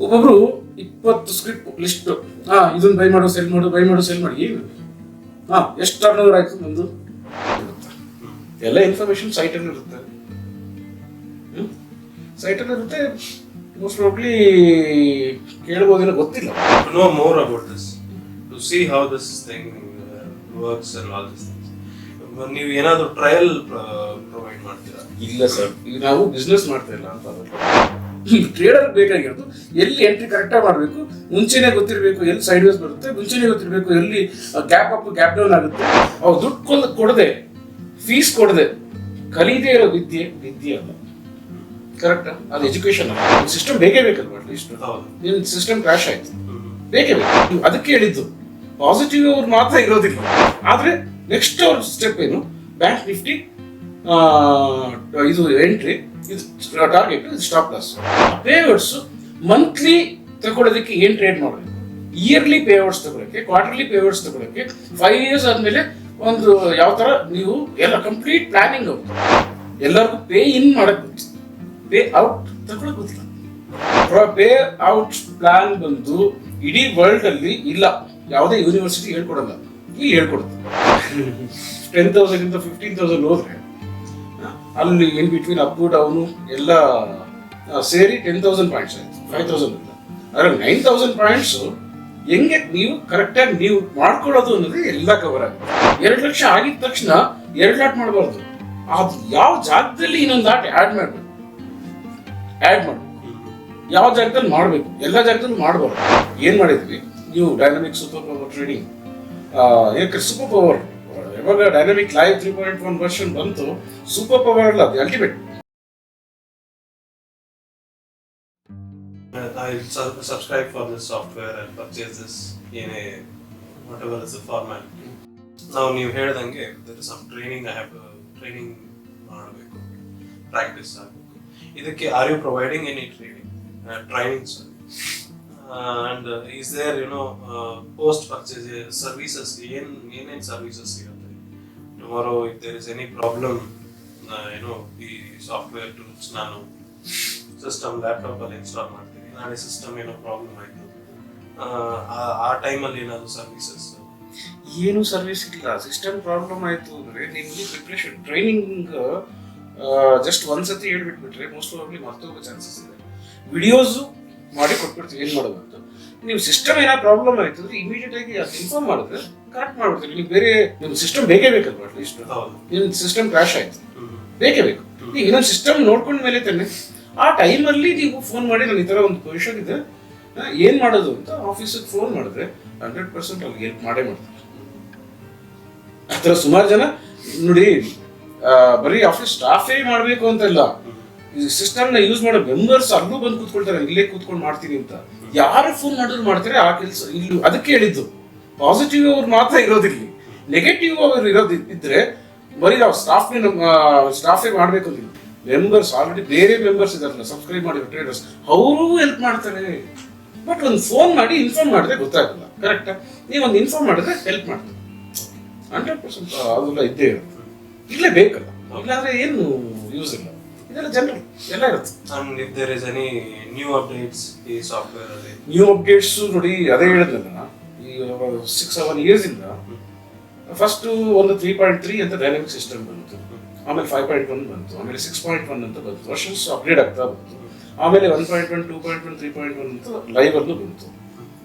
ಒಬ್ಬೊಬ್ರು 20 script list, ಇದನ್ನ by ಮಾಡು ಸೆಲ್ ಮಾಡು ಬೈ ಮಾಡು ಸೆಲ್ ಮಾಡಿ, ಏನು ಎಷ್ಟು ಟರ್ನ್ ಓವರ್ ಆಯ್ತು ನಮ್ದು, ಎಲ್ಲ ಇನ್ಫಾರ್ಮೇಶನ್ ಸೈಟಲ್ಲಿ ಇರುತ್ತೆ. ಸೈಟಲ್ಲಿ ಇರುತ್ತೆ, ಮೋಸ್ಟ್ ಪ್ರಾಬಬ್ಲಿ ಕೇಳ್ಬೋದೇನೋ ಗೊತ್ತಿಲ್ಲ. To know more about this, to see how this thing works and all these things. ನೀವು ಏನಾದರೂ ಟ್ರಯಲ್ ಪ್ರೊವೈಡ್ ಮಾಡ್ತೀರಾ? ಇಲ್ಲ ಸರ್, ಈಗ ನಾವು ಬಿಸ್ನೆಸ್ ಮಾಡ್ತಾ ಇಲ್ಲ ಅಂತ. ಟ್ರೇಡರ್ ಬೇಕಾಗಿರೋದು ಎಲ್ಲಿ ಎಂಟ್ರಿ ಕರೆಕ್ಟಾಗಿ ಮಾಡಬೇಕು, ಮುಂಚೆನೇ ಗೊತ್ತಿರಬೇಕು ಎಲ್ಲಿ ಸೈಡ್ ವೇಸ್ ಬರುತ್ತೆ, ಮುಂಚೆನೇ ಗೊತ್ತಿರಬೇಕು ಎಲ್ಲಿ ಗ್ಯಾಪ್ ಅಪ್ ಗ್ಯಾಪ್ ಡೌನ್ ಆಗುತ್ತೆ. ಅವ್ರು ದುಡ್ಡು ಕೊಡದೆ, ಫೀಸ್ ಕೊಡದೆ ಕಲಿದೇ ಇರೋ ವಿದ್ಯೆ ಅಲ್ಲ. ಕರೆಕ್ಟಾ? ಅದು ಎಜುಕೇಶನ್ ಅಲ್ಲ. ಸಿಸ್ಟಮ್ ಬೇಕೇ ಬೇಕಲ್ವ? ಅಟ್ಲೀಸ್ಟ್ ನಿಮ್ ಸಿಸ್ಟಮ್ ಕ್ರಾಶ್ ಆಯ್ತು, ಬೇಕೇ ಬೇಕು. ಅದಕ್ಕೆ ಹೇಳಿದ್ದು ಪಾಸಿಟಿವ್ ಅವ್ರು ಮಾತ್ರ ಇರೋದಿಲ್ಲ. ಆದ್ರೆ ನೆಕ್ಸ್ಟ್ ಅವ್ರ ಸ್ಟೆಪ್ ಏನು, ಬ್ಯಾಂಕ್ ನಿಫ್ಟಿ ಇದು ಎಂಟ್ರಿ, ಇದು ಟಾರ್ಗೆಟ್, ಇದು ಸ್ಟಾಪ್ ಲಾಸ್. ಪೇಔಟ್ಸ್ ಮಂತ್ಲಿ ತಗೊಳ್ಳೋದಕ್ಕೆ ಏನ್ ಟ್ರೇಡ್ ಮಾಡಬೇಕು, ಇಯರ್ಲಿ ಪೇಔಟ್ಸ್ ತಗೊಳಕ್ಕೆ, ಕ್ವಾರ್ಟರ್ಲಿ ಪೇಔಟ್ಸ್ ತಗೊಳಕ್ಕೆ, 5 years ಆದ್ಮೇಲೆ ಒಂದು ಯಾವ ತರ ನೀವು ಎಲ್ಲ ಕಂಪ್ಲೀಟ್ ಪ್ಲಾನಿಂಗ್ ಆಗುತ್ತೆ. ಎಲ್ಲರಿಗೂ ಪೇ ಇನ್ ಮಾಡಕ್ ಗೊತ್ತು, ಪೇ ಔಟ್ ತಗೊಳಕ್ ಗೊತ್ತಿಲ್ಲ. ಪೇ ಔಟ್ ಪ್ಲಾನ್ ಬಂದು ಇಡೀ ವರ್ಲ್ಡ್ ಅಲ್ಲಿ ಇಲ್ಲ, ಯಾವುದೇ ಯೂನಿವರ್ಸಿಟಿ ಹೇಳ್ಕೊಡಲ್ಲ. ಇಲ್ಲಿ ಹೇಳ್ಕೊಡುತ್ತೆ. 10,000 ಇಂದ 15,000 ಹೋದ್ರೆ ಅಲ್ಲಿ ಇನ್ ಬಿಟ್ವೀನ್ ಅಪ್ ಡೌನು ಎಲ್ಲ ಸೇರಿ 10,000 ಪಾಯಿಂಟ್ಸ್ ಆಯ್ತು, 5,000 ಇಲ್ಲ. ಅದ್ರಲ್ಲಿ 9,000 ಪಾಯಿಂಟ್ಸ್ ಹೆಂಗೆ ನೀವು ಕರೆಕ್ಟಾಗಿ ನೀವು ಮಾಡ್ಕೊಳ್ಳೋದು ಅನ್ನೋದು ಎಲ್ಲ ಕವರ್ ಆಗುತ್ತೆ. 2 ಲಕ್ಷ ಆಗಿದ ತಕ್ಷಣ 2 ಲಾಟ್ ಮಾಡಬಾರ್ದು. ಅದು ಯಾವ ಜಾಗದಲ್ಲಿ ಇನ್ನೊಂದು ಲಾಟ್ ಆಡ್ ಮಾಡಬೇಕು, ಯಾವ ಜಾಗದಲ್ಲಿ ಮಾಡಬೇಕು, ಎಲ್ಲ ಜಾಗದಲ್ಲಿ ಮಾಡಬಾರ್ದು. ಏನ್ ಮಾಡಿದ್ವಿ, ನೀವು dynamic super power trading, super power ಯಾವಾಗ ಡೈನಾಮಿಕ್ ಲೈವ್ 3.1 ವರ್ಷನ್ ಬಂತು, ಸೂಪರ್ ಪವರ್ ಅಲ್ಲ, ಅದು ultimate. I subscribe for this software and purchase this in a whatever is the format. Now ನೀವು ಹೇಳಿದಂಗೆ there is some training I have training ಮಾಡಬೇಕು, practice ಆಗಬೇಕು. ಇದಕ್ಕೆ are you providing any training and is there post purchase services, ಏನೇನು services ಸಿಗುತ್ತೆ? Tomorrow if there is any problem, ಈ software tools ನಾನು system laptop ಅಲ್ಲಿ ಇನ್ಸ್ಟಾಲ್ ಮಾಡ್ತೀನಿ, ನಾಳೆ ಸಿಸ್ಟಮ್ ಏನೋ ಪ್ರಾಬ್ಲಮ್ ಆಯ್ತು, ಆ ಟೈಮಲ್ಲಿ ಏನಾದ್ರು ಸರ್ವಿಸಸ್? ಏನು ಸರ್ವಿಸ್ ಇಲ್ಲ. ಸಿಸ್ಟಮ್ ಪ್ರಾಬ್ಲಮ್ ಆಯ್ತು ಅಂದ್ರೆ ನಿಮ್ಗೆ ಪ್ರಿಪ್ರೇಷನ್ ಟ್ರೈನಿಂಗ್ ಜಸ್ಟ್ ಒಂದ್ಸತಿ ಹೇಳ್ಬಿಟ್ಬಿಟ್ರೆ ಮೋಸ್ಟ್ ಪ್ರಾಬಬ್ಲಿ ಮರ್ತೋಗೋ ಚಾನ್ಸಸ್ ಇದೆ. ವಿಡಿಯೋಸ್ ಮಾಡಿ ಕೊಟ್ಬಿಡ್ತೀವಿ ಏನ್ ಮಾಡೋದು ಅಂತ. ನೀವು ಸಿಸ್ಟಮ್ ಏನಾದ್ರು ಪ್ರಾಬ್ಲಮ್ ಆಯ್ತು ಅಂದ್ರೆ ಇಮಿಡಿಯೇಟ್ ಆಗಿ ಇನ್ಫಾರ್ಮ್ ಮಾಡಿದ್ರೆ ಕರೆಕ್ಟ್ ಮಾಡ್ಬಿಡ್ತೀವಿ. ನೀವು ಬೇರೆ ನಿಮ್ ಸಿಸ್ಟಮ್ ಬೇಕೇ ಬೇಕಲ್ವ? ಅಟ್ಲೀಸ್ಟ್ ನಿಮ್ ಸಿಸ್ಟಮ್ ಕ್ರಾಶ್ ಆಯ್ತು, ಬೇಕೇ ಬೇಕು. ನೀವು ಇನ್ನೊಂದು ಸಿಸ್ಟಮ್ ನೋಡ್ಕೊಂಡ ಮೇಲೆ ತಾನೆ ಆ ಟೈಮಲ್ಲಿ ನೀವು ಫೋನ್ ಮಾಡಿ ನಾನು ಈ ತರ ಒಂದು ಪೊಸಿಷನ್ ಇದೆ ಏನ್ ಮಾಡೋದು ಅಂತ ಆಫೀಸಿಗೆ ಫೋನ್ ಮಾಡಿದ್ರೆ 100% ಅವ್ರಿಗೆ ಹೆಲ್ಪ್ ಮಾಡೇ ಮಾಡ್ತಾರೆ. ಆ ಥರ ಸುಮಾರು ಜನ ನೋಡಿ, ಬರೀ ಆಫೀಸ್ ಸ್ಟಾಫೇ ಮಾಡಬೇಕು ಅಂತಲ್ಲ, ಸಿಸ್ಟಮ್ ನ ಯೂಸ್ ಮಾಡೋ ಮೆಂಬರ್ಸ್ ಅಲ್ಲೂ ಬಂದು ಕೂತ್ಕೊಳ್ತಾರೆ, ಇಲ್ಲೇ ಕೂತ್ಕೊಂಡು ಮಾಡ್ತೀನಿ ಅಂತ. ಯಾರು ಫೋನ್ ಮಾಡಿದ್ರು ಮಾಡ್ತಾರೆ ಆ ಕೆಲಸ. ಇಲ್ಲಿ ಅದಕ್ಕೆ ಹೇಳಿದ್ದು ಪಾಸಿಟಿವ್ ಅವ್ರು ಮಾತ್ರ ಇರೋದಿಲ್ಲ, ನೆಗೆಟಿವ್ ಅವರು ಇದ್ರೆ ಬರೀ ನಾವು ಸ್ಟಾಫೇ ಮಾಡ್ಬೇಕು ಅಂತಿಲ್ಲ. ಮೆಂಬರ್ಸ್ ಆಲ್ರೆಡಿ ಬೇರೆ ಮೆಂಬರ್ಸ್ ಇದಾರಲ್ಲ, ಸಬ್ಸ್ಕ್ರೈಬ್ ಮಾಡಿರೋ ಟ್ರೇಡರ್ಸ್, ಅವರು ಹೆಲ್ಪ್ ಮಾಡ್ತಾರೆ. ಬಟ್ ಒಂದು ಫೋನ್ ಮಾಡಿ ಇನ್ಫಾರ್ಮ್ ಮಾಡಿದ್ರೆ ಗೊತ್ತಾಗಲ್ಲ. ಕರೆಕ್ಟಾ? ನೀವೊಂದು ಇನ್ಫಾರ್ಮ್ ಮಾಡಿದ್ರೆ ಹೆಲ್ಪ್ ಮಾಡ್ತಾರೆ. 100% ಅದೆಲ್ಲ ಇದ್ದೇ ಇರುತ್ತೆ, ಇಲ್ಲೇ ಬೇಕಲ್ಲ, ಇಲ್ಲಾಂದ್ರೆ ಏನು ಯೂಸ್ ಇಲ್ಲ. ಇದೆಲ್ಲ ಜನರಲ್ ಎಲ್ಲ ಇರುತ್ತೆ. And if there is any new updates ಈ ಸಾಫ್ಟ್ವೇರ್ ಅಲ್ಲಿ, ನ್ಯೂ ಅಪ್ಡೇಟ್ಸ್ ನೋಡಿ, ಅದೇ ಹೇಳಿದ್ನಲ್ಲ, ಈ 6-7 years ಇಂದ ಫಸ್ಟ್ ಒಂದು 3.3 ಅಂತ ಡೈನಾಮಿಕ್ ಸಿಸ್ಟಮ್ ಬಂತು, ಆಮೇಲೆ 5.1 ಬಂತು, ಆಮೇಲೆ 6.1 ಅಂತ ಬಂತು. ವರ್ಷನ್ಸ್ ಅಪ್ಗ್ರೇಡ್ ಆಗ್ತಾ ಬಂತು. ಆಮೇಲೆ 1.1, 2.1, 3.1 ಅಂತ ಲೈವ್ ಅಲ್ಲೂ ಬಂತು.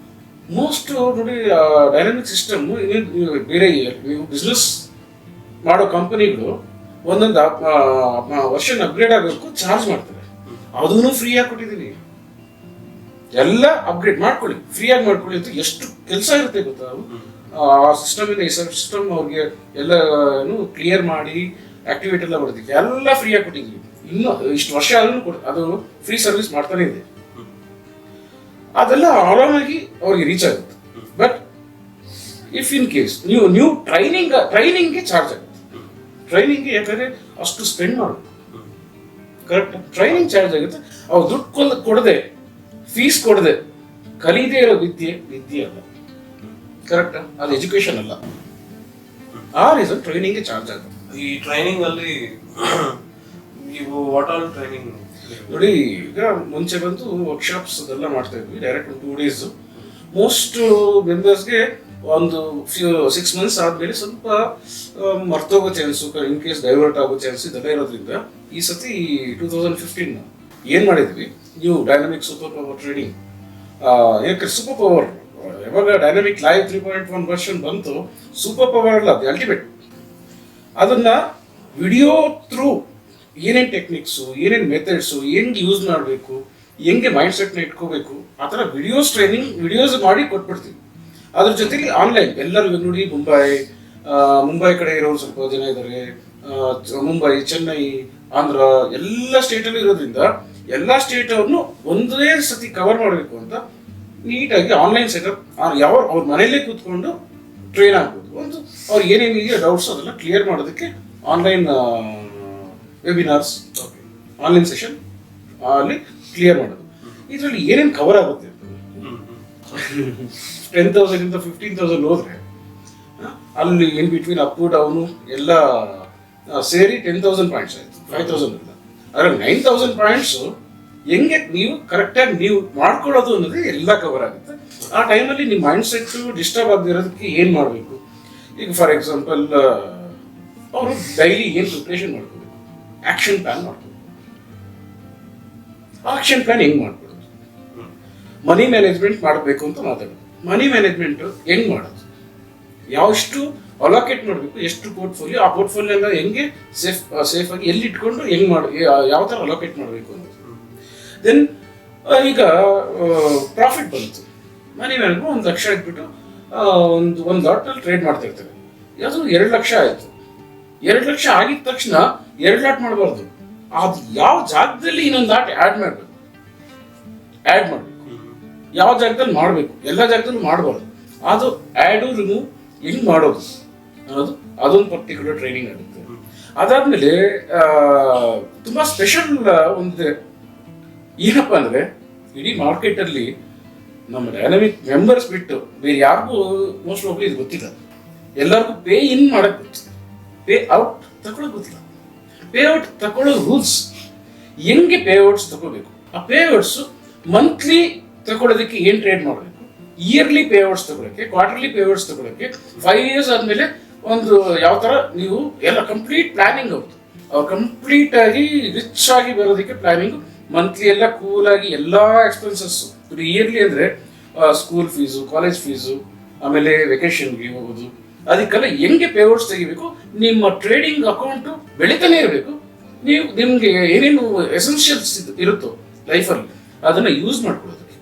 ಮೋಸ್ಟ್ ನೋಡಿ ಡೈನಾಮಿಕ್ ಸಿಸ್ಟಮ್ ಬೇರೆ ನೀವು ಬಿಸ್ನೆಸ್ ಮಾಡೋ ಕಂಪನಿಗಳು ಒಂದೊಂದು ವರ್ಷನ್ ಅಪ್ಗ್ರೇಡ್ ಆಗೋಕ್ಕೂ ಚಾರ್ಜ್ ಮಾಡ್ತಾರೆ. ಅದನ್ನು ಫ್ರೀಯಾಗಿ ಕೊಟ್ಟಿದ್ದೀನಿ, ಎಲ್ಲ ಅಪ್ಗ್ರೇಡ್ ಮಾಡ್ಕೊಳ್ಳಿ, ಫ್ರೀಯಾಗಿ ಮಾಡ್ಕೊಳ್ಳಿ ಅಂತ. ಎಷ್ಟು ಕೆಲಸ ಇರುತ್ತೆ ಗೊತ್ತಾ? ಆ ಸಿಸ್ಟಮ್ ಇಂದ ಈ ಸಿಸ್ಟಮ್ ಅವ್ರಿಗೆ ಎಲ್ಲ ಕ್ಲಿಯರ್ ಮಾಡಿ ಆಕ್ಟಿವೇಟ್ ಎಲ್ಲ ಮಾಡೋದಕ್ಕೆ ಎಲ್ಲ ಫ್ರೀಯಾಗಿ ಕೊಟ್ಟಿದ್ವಿ. ಇನ್ನು ಇಷ್ಟು ವರ್ಷ ಆದ್ರೂ ಅದು ಫ್ರೀ ಸರ್ವಿಸ್ ಮಾಡ್ತಾನೆ ಇದೆ. ಅದೆಲ್ಲ ಆರಾಮಾಗಿ ಅವ್ರಿಗೆ ರೀಚ್ ಆಗುತ್ತೆ. ಬಟ್ ಇಫ್ ಇನ್ ಕೇಸ್ ನೀವು ಟ್ರೈನಿಂಗ್ಗೆ ಚಾರ್ಜ್ ಆಗುತ್ತೆ. ಟ್ರೈನಿಂಗ್ಗೆ ಯಾಕಂದ್ರೆ ಅಷ್ಟು ಸ್ಪೆಂಡ್ ಮಾಡಬೇಕು. ಕರೆಕ್ಟ್? ಟ್ರೈನಿಂಗ್ ಚಾರ್ಜ್ ಆಗುತ್ತೆ. ಅವ್ರು ದುಡ್ಡು ಕೊಡದೆ, ಫೀಸ್ ಕೊಡದೆ ಕಲಿದೇ ಇರೋ ವಿದ್ಯೆ ಅಲ್ಲ. ಕರೆಕ್ಟಾ? ಅದು ಎಜುಕೇಶನ್ ಅಲ್ಲ. ಆ ರೀಸನ್ ಟ್ರೈನಿಂಗ್ಗೆ ಚಾರ್ಜ್ ಆಗುತ್ತೆ. ಈ ಟ್ರೈನಿಂಗ್ ಅಲ್ಲಿ ನೀವು ವಾಟ್ ಆಲ್ ಟ್ರೈನಿಂಗ್ ನೋಡಿ ಈಗ ಮುಂಚೆ ಬಂದು ವರ್ಕ್ಶಾಪ್ಸ್ ಅದೆಲ್ಲ ಮಾಡ್ತಾ ಇದ್ವಿ ಡೈರೆಕ್ಟ್ 2 days. ಮೋಸ್ಟ್ ಮೆಂಬರ್ಸ್ಗೆ ಒಂದು 6 months ಆದ್ಮೇಲೆ ಸ್ವಲ್ಪ ಮರ್ತೋಗೋ ಚಾನ್ಸು, ಇನ್ ಕೇಸ್ ಡೈವರ್ಟ್ ಆಗೋ ಚಾನ್ಸ್ ಇದೆಲ್ಲ ಇರೋದ್ರಿಂದ ಈ ಸತಿ 2015 ಏನ್ ಮಾಡಿದ್ವಿ, ನೀವು ಡೈನಾಮಿಕ್ ಸೂಪರ್ ಪವರ್ ಟ್ರೇಡಿಂಗ್, ಯಾಕೆ ಸೂಪರ್ ಪವರ್ ಯಾವಾಗ ಡೈನಾಮಿಕ್ ಲೈವ್ 3.1 ವರ್ಷನ್ ಬಂತು, ಸೂಪರ್ ಪವರ್ ಅಲ್ಲ, ಅದು ಅಲ್ಟಿಮೇಟ್. ಅದನ್ನ ವಿಡಿಯೋ ಥ್ರೂ ಏನೇನು ಟೆಕ್ನಿಕ್ಸು, ಏನೇನು ಮೆಥಡ್ಸು, ಹೆಂಗೆ ಯೂಸ್ ಮಾಡಬೇಕು, ಹೆಂಗೆ ಮೈಂಡ್ ಸೆಟ್ನ ಇಟ್ಕೋಬೇಕು, ಆ ಥರ ವಿಡಿಯೋಸ್ ಮಾಡಿ ಕೊಟ್ಬಿಡ್ತೀವಿ. ಅದ್ರ ಜೊತೆಲಿ ಆನ್ಲೈನ್ ಎಲ್ಲರೂ ನೋಡಿ, ಮುಂಬೈ ಕಡೆ ಇರೋರು ಸ್ವಲ್ಪ ಜನ ಇದ್ದಾರೆ, ಮುಂಬೈ, ಚೆನ್ನೈ, ಆಂಧ್ರ ಎಲ್ಲ ಸ್ಟೇಟಲ್ಲೂ ಇರೋದ್ರಿಂದ ಎಲ್ಲ ಸ್ಟೇಟ್ ಅವ್ರನ್ನು ಒಂದೇ ಸತಿ ಕವರ್ ಮಾಡಬೇಕು ಅಂತ ನೀಟಾಗಿ ಆನ್ಲೈನ್ ಸೆಟಪ್ ಅವ್ರ ಮನೆಯಲ್ಲೇ ಕೂತ್ಕೊಂಡು ಟ್ರೈನ್ ಆಗ್ಬೋದು. ಒಂದು ಅವ್ರು ಏನೇನಿದೆಯೋ ಡೌಟ್ಸ್ ಅದೆಲ್ಲ ಕ್ಲಿಯರ್ ಮಾಡೋದಕ್ಕೆ ಆನ್ಲೈನ್ ವೆಬಿನಾರ್ಸ್, ಆನ್ಲೈನ್ ಸೆಷನ್ ಅಲ್ಲಿ ಕ್ಲಿಯರ್ ಮಾಡೋದು. ಇದರಲ್ಲಿ ಏನೇನು ಕವರ್ ಆಗುತ್ತೆ 10,000 ಇಂದ 15,000 ಹೋದ್ರೆ ಅಲ್ಲಿ ಇನ್ ಬಿಟ್ವೀನ್ ಅಪ್ ಡೌನು ಎಲ್ಲ ಸೇರಿ 10,000 ಪಾಯಿಂಟ್ಸ್ ಆಯ್ತು, 5,000 ಇಲ್ಲ. ಅದ್ರಲ್ಲಿ 9,000 ಪಾಯಿಂಟ್ಸ್ ಹೆಂಗೆ ನೀವು ಕರೆಕ್ಟಾಗಿ ನೀವು ಮಾಡ್ಕೊಳ್ಳೋದು ಅನ್ನೋದು ಎಲ್ಲ ಕವರ್ ಆಗುತ್ತೆ. ಆ ಟೈಮಲ್ಲಿ ನಿಮ್ಮ ಮೈಂಡ್ ಸೆಟ್ ಡಿಸ್ಟರ್ಬ್ ಆಗದಿರೋದಕ್ಕೆ ಏನು ಮಾಡಬೇಕು, ಈಗ ಫಾರ್ ಎಕ್ಸಾಂಪಲ್ ಅವರು ಡೈಲಿ ಏನು ಪ್ರಿಪ್ರೇಷನ್ ಮಾಡ್ಕೋಬೇಕು, ಆಕ್ಷನ್ ಪ್ಲಾನ್ ಮಾಡ್ಕೋಬೇಕು. ಆಕ್ಷನ್ ಪ್ಲಾನ್ ಹೆಂಗ್ ಮಾಡ್ಕೊಡೋದು, ಮನಿ ಮ್ಯಾನೇಜ್ಮೆಂಟ್ ಮಾಡಬೇಕು ಅಂತ ಮಾತಾಡೋದು. ಮನಿ ಮ್ಯಾನೇಜ್ಮೆಂಟ್ ಹೆಂಗ್ ಮಾಡೋದು, ಯಾವಷ್ಟು ಅಲೋಕೇಟ್ ಮಾಡಬೇಕು, ಎಷ್ಟು ಪೋರ್ಟ್ಫೋಲಿಯೋ, ಆ ಪೋರ್ಟ್ಫೋಲಿಯೋ ಹೆಂಗೆ ಸೇಫ್ ಆಗಿ ಎಲ್ಲಿ ಇಟ್ಕೊಂಡು ಹೆಂಗ್ ಯಾವ ಥರ ಅಲೋಕೇಟ್ ಮಾಡಬೇಕು ಅನ್ನೋದು. ದೆನ್ ಈಗ ಪ್ರಾಫಿಟ್ ಬಂತು, ಮನಿ ಮ್ಯಾನೇಜ್ಮೆಂಟ್ 1 ಲಕ್ಷ ಇಟ್ಬಿಟ್ಟು ಒಂದು ಲಾಟಲ್ಲಿ ಟ್ರೇಡ್ ಮಾಡ್ತಾ ಇರ್ತಾರೆ, ಅದು 2 ಲಕ್ಷ ಆಯ್ತು. 2 ಲಕ್ಷ ಆಗಿದ ತಕ್ಷಣ 2 ಲಾಟ್ ಮಾಡಬಾರ್ದು, ಅದು ಯಾವ ಜಾಗದಲ್ಲಿ ಇನ್ನೊಂದು ಲಾಟ್ ಆ್ಯಡ್ ಮಾಡಬೇಕು, ಯಾವ ಜಾಗದಲ್ಲಿ ಮಾಡಬೇಕು, ಎಲ್ಲ ಜಾಗದಲ್ಲೂ ಮಾಡಬಾರ್ದು. ಅದು ಆ್ಯಡು ರಿಮೂವ್ ಹೆಂಗ್ ಮಾಡೋದು ಅನ್ನೋದು ಅದೊಂದು ಪರ್ಟಿಕ್ಯುಲರ್ ಟ್ರೈನಿಂಗ್ ಆಗುತ್ತೆ. ಅದಾದ್ಮೇಲೆ ತುಂಬಾ ಸ್ಪೆಷಲ್ ಒಂದಿದೆ, ಏನಪ್ಪ ಅಂದ್ರೆ ಇಡೀ ಮಾರ್ಕೆಟಲ್ಲಿ ನಮ್ಮ ಡೈನಾಮಿಕ್ ಮೆಂಬರ್ಸ್ ಬಿಟ್ಟು ಬೇರೆ ಯಾರಿಗೂ ಮೋಸ್ಟ್ ಆಫ್ಲಿ ಇದು ಗೊತ್ತಿಲ್ಲ. ಎಲ್ಲರಿಗೂ ಪೇ ಇನ್ ಮಾಡಕ್ ಗೊತ್ತಿಲ್ಲ, ಪೇ ಔಟ್ ತಗೊಳ್ಳೋಕೆ ಗೊತ್ತಿಲ್ಲ. ಪೇ ಔಟ್ ತಗೊಳ್ಳೋ ರೂಲ್ಸ್, ಹೆಂಗೆ ಪೇ ಔಟ್ಸ್ ತಗೋಬೇಕು, ಆ ಪೇ ಔಟ್ಸ್ ಮಂತ್ಲಿ ತಗೊಳ್ಳೋದಕ್ಕೆ ಏನ್ ಟ್ರೇಡ್ ಮಾಡಬೇಕು, ಇಯರ್ಲಿ ಪೇ ಔಟ್ಸ್ ತಗೊಳಕ್ಕೆ, ಕ್ವಾರ್ಟರ್ಲಿ ಪೇ ಔಟ್ಸ್ ತಗೊಳಕ್ಕೆ, 5 years ಆದ್ಮೇಲೆ ಒಂದು ಯಾವ ತರ ನೀವು ಎಲ್ಲ ಕಂಪ್ಲೀಟ್ ಪ್ಲಾನಿಂಗ್ ಆಗುತ್ತೆ. ಅವ್ರು ಕಂಪ್ಲೀಟ್ ಆಗಿ ರಿಚ್ ಆಗಿ ಬರೋದಕ್ಕೆ ಪ್ಲಾನಿಂಗ್, ಮಂತ್ಲಿ ಎಲ್ಲ ಕೂಲ್ ಆಗಿ ಎಲ್ಲಾ ಎಕ್ಸ್ಪೆನ್ಸಸ್. ಇಯರ್ಲಿ ಅಂದ್ರೆ ಸ್ಕೂಲ್ ಫೀಸು, ಕಾಲೇಜ್ ಫೀಸು, ಆಮೇಲೆ ವೆಕೇಶನ್ಗೆ ಹೋಗೋದು, ಅದಕ್ಕೆಲ್ಲ ಹೆಂಗೆ ಪೇ ಔಟ್ಸ್ ತೆಗಿಬೇಕು, ನಿಮ್ಮ ಟ್ರೇಡಿಂಗ್ ಅಕೌಂಟು ಬೆಳಿತಾನೆ ಇರಬೇಕು. ನಿಮ್ಗೆ ಏನೇನು ಎಸೆನ್ಷಿಯಲ್ಸ್ ಇರುತ್ತೋ ಲೈಫಲ್ಲಿ ಅದನ್ನ ಯೂಸ್ ಮಾಡ್ಕೊಳ್ಳೋದಕ್ಕೆ,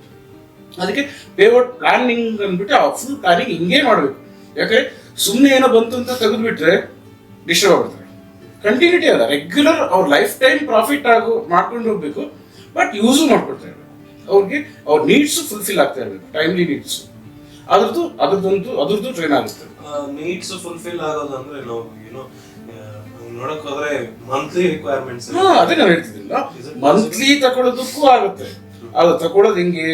ಅದಕ್ಕೆ ಪೇ ಔಟ್ ಪ್ಲಾನಿಂಗ್ ಅಂದ್ಬಿಟ್ಟು ಆ ಫುಲ್ ಪ್ಲಾನಿಂಗ್ ಹಿಂಗೇ ಮಾಡಬೇಕು. ಯಾಕಂದ್ರೆ ಸುಮ್ಮನೆ ಏನೋ ಬಂತು ಅಂತ ತೆಗೆದುಬಿಟ್ರೆ ಡಿಸ್ಟರ್ಬ್ ಆಗ್ಬಿಡ್ತಾರೆ. ಕಂಟಿನ್ಯೂಟಿ ಅದ, ರೆಗ್ಯುಲರ್ ಅವ್ರ ಲೈಫ್ ಟೈಮ್ ಪ್ರಾಫಿಟ್ ಮಾಡ್ಕೊಂಡು ಹೋಗ್ಬೇಕು, ಬಟ್ ಯೂಸು ಮಾಡ್ಕೊಳ್ತಾ ಇರ್ಬೇಕು. ಅವ್ರಿಗೆ ಅವ್ರ ನೀಡ್ಸ್ ಫುಲ್ಫಿಲ್ ಆಗ್ತಾ ಇರ್ಬೇಕು, ಟೈಮ್ಲಿ ನೀಡ್ಸ್. ಅದ್ರದ್ದು ಟ್ರೈನ್ ಆಗುತ್ತೆ. ನೀಡ್ಸ್ ಫುಲ್ಫಿಲ್ ಆಗೋದು ಅಂದ್ರೆ ನಾವು ಏನೋ ನೋಡಕ್ ಹೋದ್ರೆ ಮಂತ್ಲಿ ರಿಕ್ವೈರ್ಮೆಂಟ್ಸ್, ಅದೇ ನಾನು ಹೇಳ್ತಿದ್ದಿಲ್ಲ, ಮಂತ್ಲಿ ತಗೊಳ್ಳೋದಕ್ಕೂ ಆಗುತ್ತೆ. ಅದು ತಗೊಳ್ಳೋದು ಹೆಂಗೆ,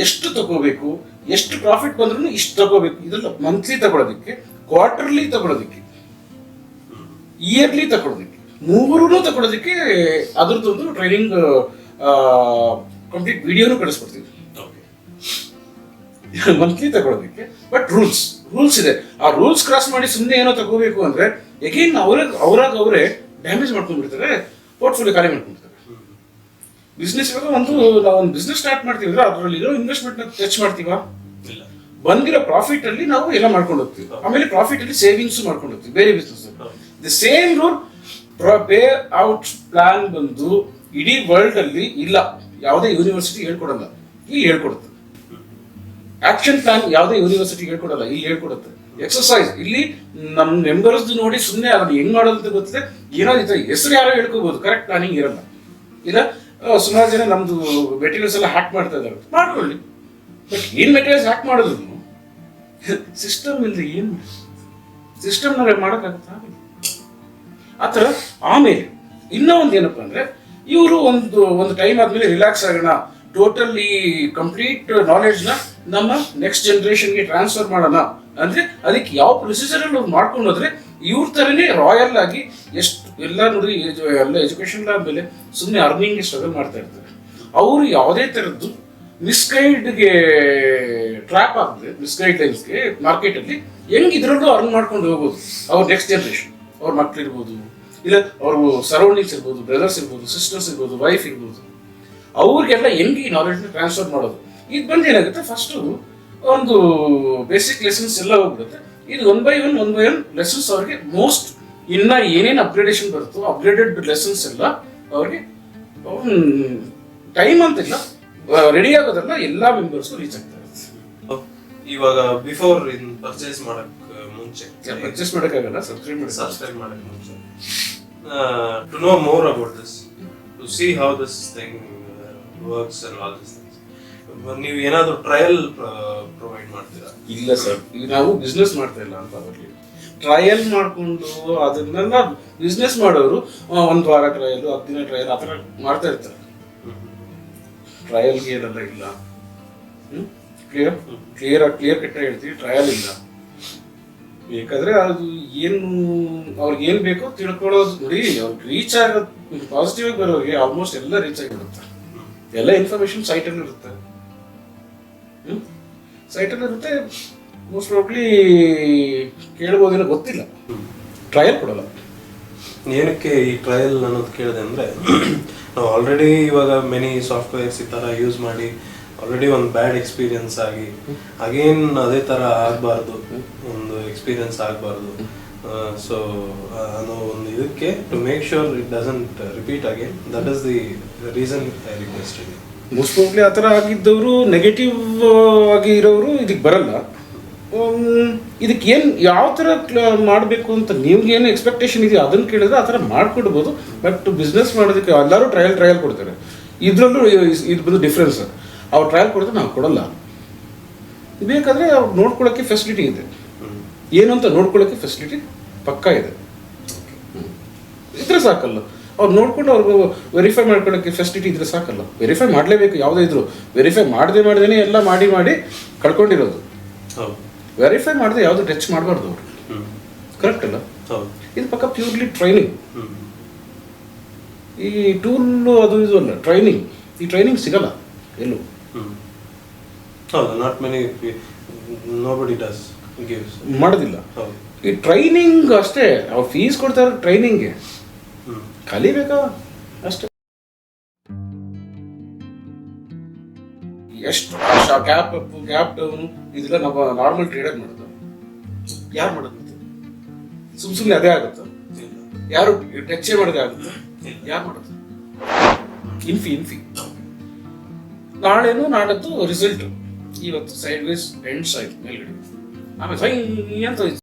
ಎಷ್ಟು ತಗೋಬೇಕು, ಎಷ್ಟು ಪ್ರಾಫಿಟ್ ಬಂದ್ರೂ ಇಷ್ಟು ತಗೋಬೇಕು, ಇದೆಲ್ಲ ಮಂತ್ಲಿ ತಗೊಳ್ಳೋದಕ್ಕೆ, ಕ್ವಾರ್ಟರ್ಲಿ ತಗೊಳ್ಳೋದಕ್ಕೆ, ಇಯರ್ಲಿ ತಗೊಳ್ಳೋದಕ್ಕೆ, 3 ತಗೊಳ್ಳೋದಕ್ಕೆ ಅದ್ರದ್ದೊಂದು ಟ್ರೈನಿಂಗ್ ಕಂಪ್ಲೀಟ್ ವಿಡಿಯೋನು ಕಳಿಸ್ಕೊಡ್ತೀವಿ. ಮಂತ್ಲಿ ತಗೊಳ್ಳೋದಕ್ಕೆ ಬಟ್ ರೂಲ್ಸ್ ಇದೆ. ಆ ರೂಲ್ಸ್ ಕ್ರಾಸ್ ಮಾಡಿ ಸುಮ್ಮನೆ ಏನೋ ತಗೋಬೇಕು ಅಂದ್ರೆ ಎಗೇನ್ ಅವರೇ ಡ್ಯಾಮೇಜ್ ಮಾಡ್ಕೊಂಡ್ಬಿಡ್ತಾರೆ, ಪೋರ್ಟ್ಫೋಲಿಯೋ ಖಾಲಿ ಮಾಡ್ಕೊಂಡ್ಬಿಡ್ತಾರೆ. ಬಿಸ್ನೆಸ್ ಇವಾಗ ನಾವು ಒಂದು ಬಿಸ್ನೆಸ್ ಸ್ಟಾರ್ಟ್ ಮಾಡ್ತೀವಿ ಅಂದ್ರೆ ಅದರಲ್ಲಿರೋ ಇನ್ವೆಸ್ಟ್ಮೆಂಟ್ ನ ಟಚ್ ಮಾಡ್ತೀವಾ, ಬಂದಿರೋ ಪ್ರಾಫಿಟ್ ಅಲ್ಲಿ ನಾವು ಎಲ್ಲ ಮಾಡ್ಕೊಂಡು ಹೋಗ್ತೀವಿ. ಆಮೇಲೆ ಪ್ರಾಫಿಟ್ ಅಲ್ಲಿ ಸೇವಿಂಗ್ಸ್ ಮಾಡ್ಕೊಂಡು ಹೋಗ್ತೀವಿ. ಬೇರೆ business the same rule, pay out plan ಬಂದು ಇಡೀ ವರ್ಲ್ಡ್ ಅಲ್ಲಿ ಇಲ್ಲ, ಯಾವುದೇ ಯೂನಿವರ್ಸಿಟಿ ಹೇಳ್ಕೊಡಲ್ಲ, ಇಲ್ಲಿ ಹೇಳ್ಕೊಡುತ್ತೆ. ಆಕ್ಷನ್ ಪ್ಲಾನ್ ಯಾವುದೇ ಯೂನಿವರ್ಸಿಟಿ ಹೇಳ್ಕೊಡಲ್ಲ, ಇಲ್ಲಿ ಹೇಳ್ಕೊಡುತ್ತೆ. ಎಕ್ಸರ್ಸೈಸ್ ಇಲ್ಲಿ ನಮ್ಮ ಮೆಂಬರ್ಸ್ ನೋಡಿ ಸುಮ್ಮನೆ ಅದನ್ನ ಹೆಂಗ್ ಮಾಡೋದು ಅಂತ ಗೊತ್ತಿದೆ, ಏನೋ ಹೆಸರು ಯಾರೋ ಹೇಳ್ಕೋಬಹುದು, ಕರೆಕ್ಟ್ ಪ್ಲಾನಿಂಗ್ ಇರಲ್ಲ. ಇಲ್ಲ ಸುಮಾರು ಜನ ನಮ್ದು ಮೆಟೀರಿಯಲ್ಸ್ ಎಲ್ಲ ಹ್ಯಾಕ್ ಮಾಡ್ತಾ ಇದ್ದಾರೆ, ಮಾಡ್ಕೊಳ್ಳಿ, ಬಟ್ ಏನ್ ಮೆಟೀರಿಯಲ್ಸ್ ಹ್ಯಾಕ್ ಮಾಡಿದ್ರು ಸಿಸ್ಟಮ್ ಇಲ್ಲದೆ ಏನ್ ಸಿಸ್ಟಮ್ ನಾವೇ ಮಾಡೋಕ್ಕಾಗತ್ತ ಆ ಥರ. ಆಮೇಲೆ ಇನ್ನೂ ಒಂದು ಏನಪ್ಪ ಅಂದ್ರೆ, ಇವರು ಒಂದು ಟೈಮ್ ಆದ್ಮೇಲೆ ರಿಲ್ಯಾಕ್ಸ್ ಆಗೋಣ, ಟೋಟಲ್ ಈ ಕಂಪ್ಲೀಟ್ ನಾಲೆಡ್ಜ್ನ ನಮ್ಮ ನೆಕ್ಸ್ಟ್ ಜನರೇಷನ್ಗೆ ಟ್ರಾನ್ಸ್ಫರ್ ಮಾಡೋಣ ಅಂದ್ರೆ ಅದಕ್ಕೆ ಯಾವ ಪ್ರೊಸೀಜರ್ ಅಲ್ಲಿ ಮಾಡ್ಕೊಂಡು ಹೋದ್ರೆ ಇವ್ರ ತರನೇ ರಾಯಲ್ ಆಗಿ ಎಷ್ಟು ಎಲ್ಲ ನೋಡಿ ಎಲ್ಲ ಎಜುಕೇಶನ್ ಆದಮೇಲೆ ಸುಮ್ಮನೆ ಅರ್ನಿಂಗ್ಗೆ ಸ್ಟ್ರಗಲ್ ಮಾಡ್ತಾ ಇರ್ತಾರೆ. ಅವರು ಯಾವುದೇ ಥರದ್ದು ಮಿಸ್ಗೈಡ್ಗೆ ಟ್ರ್ಯಾಪ್ ಆಗ್ತದೆ, ಮಿಸ್ಗೈಡ್ ಲೈನ್ಸ್ಗೆ ಮಾರ್ಕೆಟಲ್ಲಿ ಹೆಂಗೆ ಇದರಲ್ಲೂ ಅರ್ನ್ ಮಾಡ್ಕೊಂಡು ಹೋಗ್ಬೋದು. ಅವ್ರ ನೆಕ್ಸ್ಟ್ ಜನ್ರೇಷನ್, ಅವ್ರ ಮಕ್ಳಿರ್ಬೋದು, ಇಲ್ಲ ಅವ್ರ ಸರೌಂಡಿಂಗ್ಸ್ ಇರ್ಬೋದು, ಬ್ರದರ್ಸ್ ಇರ್ಬೋದು, ಸಿಸ್ಟರ್ಸ್ ಇರ್ಬೋದು, ವೈಫ್ ಇರ್ಬೋದು, ಅವ್ರಿಗೆಲ್ಲ ಹೆಂಗೆ ಈ ನಾಲೆಡ್ನ ಟ್ರಾನ್ಸ್ಫರ್ ಮಾಡೋದು. ಇದು ಬಂದು ಏನಾಗುತ್ತೆ, ಫಸ್ಟು ಒಂದು ಬೇಸಿಕ್ ಲೆಸನ್ಸ್ ಎಲ್ಲ ಹೋಗ್ಬಿಡುತ್ತೆ. ಇದು ಒನ್ ಬೈ ಒನ್ ಲೆಸನ್ಸ್ ಅವ್ರಿಗೆ ಮೋಸ್ಟ್ ಇನ್ನು ಏನೇನು ಅಪ್ಗ್ರೇಡೇಷನ್ ಬರುತ್ತೋ ಅಪ್ಗ್ರೇಡೆಡ್ ಲೆಸನ್ಸ್ ಎಲ್ಲ ಅವ್ರಿಗೆ ಟೈಮ್ ಅಂತಿಲ್ಲ, ರೆಡಿ ಆಗೋದಲ್ಲ, ಎಲ್ಲ ಮೆಂಬರ್ಸ್ಗೂ ರೀಚ್ ಆಗ್ತಾರೆ. ಇವಾಗ ಬಿಫೋರ್ ಇನ್ ಪರ್ಚೇಸ್ ಮಾಡಕ್ ಮುಂಚೆ, ಪರ್ಚೇಸ್ ಮಾಡೋಕ್ಕಾಗಲ್ಲ, ಸಬ್ಸ್ಕ್ರೈಬ್ ಮಾಡಕ್ ಮುಂಚೆ, to know more about this, to see how this thing works and all this things, ನೀವು ಏನಾದರೂ ಟ್ರಯಲ್ ಪ್ರೊವೈಡ್ ಮಾಡ್ತೀರಾ? ಇಲ್ಲ ಸರ್, ಈಗ ನಾವು ಬಿಸ್ನೆಸ್ ಮಾಡ್ತಾ ಇಲ್ಲ ಅಂತ ಅವರಿಗೆ ಟ್ರಯಲ್ ಮಾಡಿಕೊಂಡು ಅದನ್ನೆಲ್ಲ ಬಿಸ್ನೆಸ್ ಮಾಡೋರು 1 ವಾರ ಟ್ರಯಲ್, 10 ದಿನ ಟ್ರಯಲ್ ಆ ಥರ ಮಾಡ್ತಾ ಇರ್ತಾರೆ. ಟ್ರಯಲ್ಗೆ ಏನೆಲ್ಲ ಇಲ್ಲ, ಕ್ಲಿಯರ್ ಕಟ್ಟ ಹೇಳ್ತೀವಿ, ಟ್ರಯಲ್ ಇಲ್ಲ. ಬೇಕಾದ್ರೆ ಅದು ಏನು ಅವ್ರಿಗೆ ಏನು ಬೇಕೋ ತಿಳ್ಕೊಳ್ಳೋದು ನೋಡಿ. ಅವ್ರಿಗೆ ರೀಚ್ ಆಗೋದು ಪಾಸಿಟಿವ್ ಆಗಿ ಬರೋರಿಗೆ ಆಲ್ಮೋಸ್ಟ್ ಎಲ್ಲ ರೀಚ್ ಆಗಿಬಿಡುತ್ತೆ. ಎಲ್ಲ ಇನ್ಫಾರ್ಮೇಶನ್ ಸೈಟಲ್ಲಿ ಇರುತ್ತೆ, ಸೈಟಲ್ಲಿ ಇರುತ್ತೆ. ಮೋಸ್ಟ್ ಪ್ರಾಬ್ಲಿ ಕೇಳ್ಬೋದೇನೋ ಗೊತ್ತಿಲ್ಲ, ಟ್ರಯಲ್ ಕೊಡಲ್ಲ. ಏನಕ್ಕೆ ಈ ಟ್ರಯಲ್ ಅನ್ನೋದು ಕೇಳಿದೆ ಅಂದರೆ, ನಾವು ಆಲ್ರೆಡಿ ಇವಾಗ ಮೆನಿ ಸಾಫ್ಟ್ವೇರ್ಸ್ ಈ ಥರ ಯೂಸ್ ಮಾಡಿ ಆಲ್ರೆಡಿ ಒಂದು ಬ್ಯಾಡ್ ಎಕ್ಸ್ಪೀರಿಯನ್ಸ್ ಆಗಿ ಅಗೇನ್ ಅದೇ ಥರ ಆಗಬಾರ್ದು, ಒಂದು ಎಕ್ಸ್ಪೀರಿಯನ್ಸ್ ಆಗಬಾರ್ದು. ಸೊ ಅನ್ನೋ ಒಂದು ಇದಕ್ಕೆ to make sure it doesn't repeat again, that is the reason I requested. Most probably ಆ ಥರ ಆಗಿದ್ದವರು, ನೆಗೆಟಿವ್ ಆಗಿ ಇರೋರು ಇದಕ್ಕೆ ಬರಲ್ಲ. ಇದಕ್ಕೆ ಏನು ಯಾವ ಥರ ಮಾಡಬೇಕು ಅಂತ ನಿಮ್ಗೇನು ಎಕ್ಸ್ಪೆಕ್ಟೇಷನ್ ಇದೆಯೋ ಅದನ್ನು ಕೇಳಿದ್ರೆ ಆ ಥರ ಮಾಡ್ಕೊಡ್ಬೋದು. ಬಟ್ ಬಿಸ್ನೆಸ್ ಮಾಡೋದಕ್ಕೆ ಎಲ್ಲರೂ ಟ್ರಯಲ್ ಕೊಡ್ತಾರೆ. ಇದರಲ್ಲೂ ಇದು ಬಂದು ಡಿಫ್ರೆನ್ಸ್, ಅವ್ರು ಟ್ರಯಲ್ ಕೊಡಿದ್ರೆ ನಾವು ಕೊಡಲ್ಲ. ಬೇಕಾದರೆ ಅವ್ರು ನೋಡ್ಕೊಳ್ಳೋಕ್ಕೆ ಫೆಸಿಲಿಟಿ ಇದೆ, ಏನು ಅಂತ ನೋಡ್ಕೊಳ್ಳೋಕ್ಕೆ ಫೆಸಿಲಿಟಿ ಪಕ್ಕಾ ಇದೆ, ಇದ್ರೆ ಸಾಕಲ್ಲ. ಅವ್ರು ನೋಡ್ಕೊಂಡು ಅವ್ರಿಗೆ ವೆರಿಫೈ ಮಾಡ್ಕೊಳ್ಳೋಕ್ಕೆ ಫೆಸಿಲಿಟಿ ಇದ್ರೆ ಸಾಕಲ್ಲ. ವೆರಿಫೈ ಮಾಡಲೇಬೇಕು, ಯಾವುದೇ ಇದ್ರು ವೆರಿಫೈ ಮಾಡದೇನೆ ಎಲ್ಲ ಮಾಡಿ ಕಳ್ಕೊಂಡಿರೋದು. ವೆರಿಫೈ ಮಾಡದೆ ಯಾವುದು ಟಚ್ ಮಾಡಬಾರ್ದು ಅವರು, ಕರೆಕ್ಟ್ ಅಲ್ಲ? ಇದು ಪಕ್ಕ ಪ್ಯೂರ್ಲಿ ಟ್ರೈನಿಂಗ್. ಈ ಟೂಲ್ ಅದು ಇದು ಅಲ್ಲ, ಟ್ರೈನಿಂಗ್. ಈ ಟ್ರೈನಿಂಗ್ ಸಿಗಲ್ಲ ಎಲ್ಲೂ. ಮಾಡೋದಿಲ್ಲ. ಈ ಟ್ರೈನಿಂಗ್ ಅಷ್ಟೇ, ಅವ್ರು ಫೀಸ್ ಕೊಡ್ತಾರೆ ಟ್ರೈನಿಂಗ್ಗೆ, ಕಲಿಬೇಕಾ ಅಷ್ಟೇ. ಎಷ್ಟು ಗ್ಯಾಪ್ ಅಪ್ ಗ್ಯಾಪ್ ಡೌನು ಇದೆಲ್ಲ ನಾವು ನಾರ್ಮಲ್ ಟ್ರೇಡರ್ ಮಾಡೋದು. ಯಾರು ಮಾಡೋದು? ಸುಮ್ಮನೆ ಅದೇ ಆಗುತ್ತೆ. ಯಾರು ಟಚ್ ಮಾಡೋದೇ ಆಗುತ್ತೆ? ಯಾರು ಮಾಡೋದು? ಇನ್ಫಿ ನಾಳೆನೂ ನಾಡದ್ದು ರಿಸಲ್ಟ್. ಇವತ್ತು ಸೈಡ್ ವೇಸ್ ಎಂಡ್ ಸೈಡ್ ಮೇಲ್ಗಡೆ, ಆಮೇಲೆ ಸೈ ಅಂತ